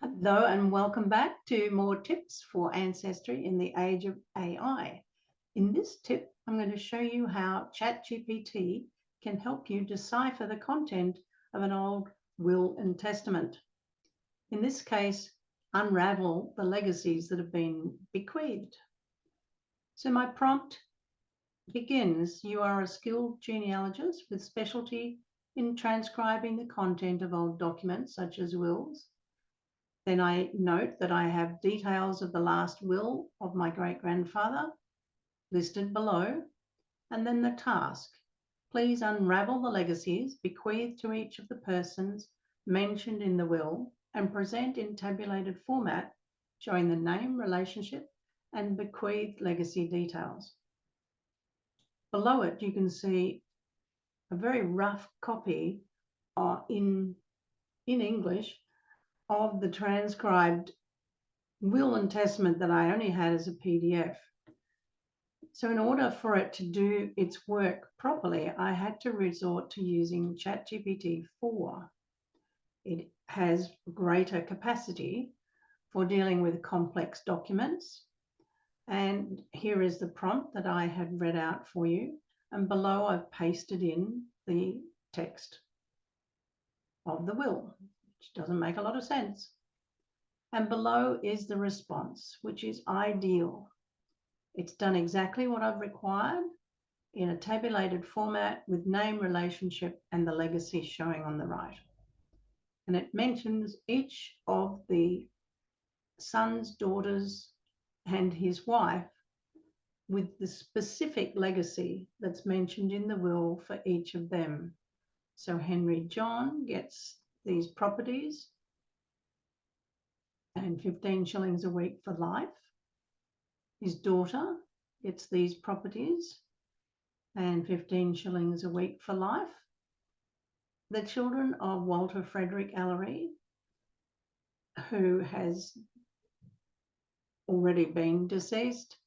Hello and welcome back to more tips for ancestry in the age of AI. In this tip, I'm going to show you how ChatGPT can help you decipher the content of an old will and testament. In this case, unravel the legacies that have been bequeathed. So my prompt begins, you are a skilled genealogist with specialty in transcribing the content of old documents such as wills. Then I note that I have details of the last will of my great-grandfather listed below, and then the task. Please unravel the legacies bequeathed to each of the persons mentioned in the will and present in tabulated format showing the name, relationship, and bequeathed legacy details. Below it, you can see a very rough copy in English of the transcribed will and testament that I only had as a PDF. So in order for it to do its work properly, I had to resort to using ChatGPT 4. It has greater capacity for dealing with complex documents. And here is the prompt that I had read out for you. And below I've pasted in the text of the will, which doesn't make a lot of sense. And below is the response, which is ideal. It's done exactly what I've required in a tabulated format with name, relationship, and the legacy showing on the right. And it mentions each of the sons, daughters, and his wife with the specific legacy that's mentioned in the will for each of them. So Henry John gets these properties and 15 shillings a week for life. His daughter gets these properties and 15 shillings a week for life. The children of Walter Frederick Ellery, who has already been deceased,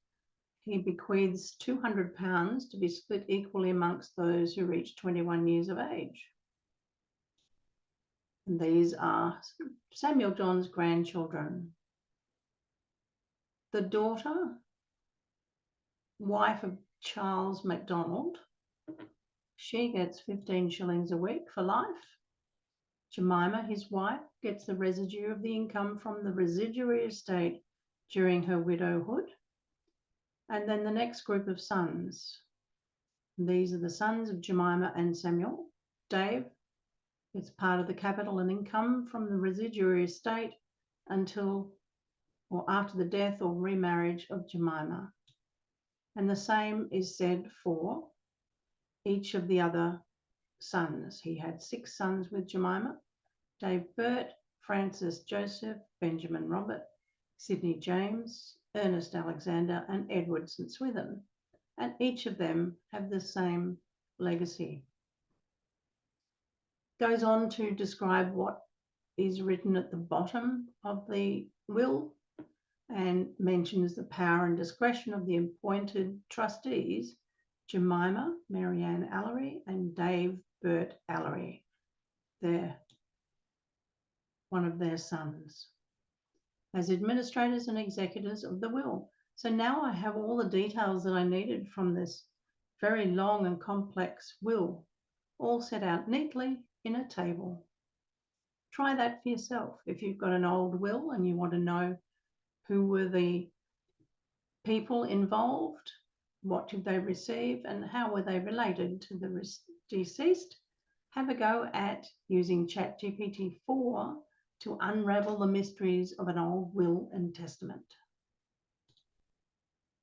he bequeaths £200 to be split equally amongst those who reach 21 years of age. And these are Samuel John's grandchildren. The daughter, wife of Charles MacDonald, she gets 15 shillings a week for life. Jemima, his wife, gets the residue of the income from the residuary estate during her widowhood. And then the next group of sons. These are the sons of Jemima and Samuel. Dave gets part of the capital and income from the residuary estate until or after the death or remarriage of Jemima. And the same is said for each of the other sons. He had 6 sons with Jemima: Dave Burt, Francis Joseph, Benjamin Robert, Sidney James, Ernest Alexander, and Edward St. Swithin. And each of them have the same legacy. Goes on to describe what is written at the bottom of the will and mentions the power and discretion of the appointed trustees, Jemima, Marianne Allery, and Dave Burt Allery. They're one of their sons, as administrators and executors of the will. So now I have all the details that I needed from this very long and complex will, all set out neatly in a table. Try that for yourself. If you've got an old will and you want to know who were the people involved, what did they receive, and how were they related to the deceased, have a go at using ChatGPT 4 to unravel the mysteries of an old will and testament.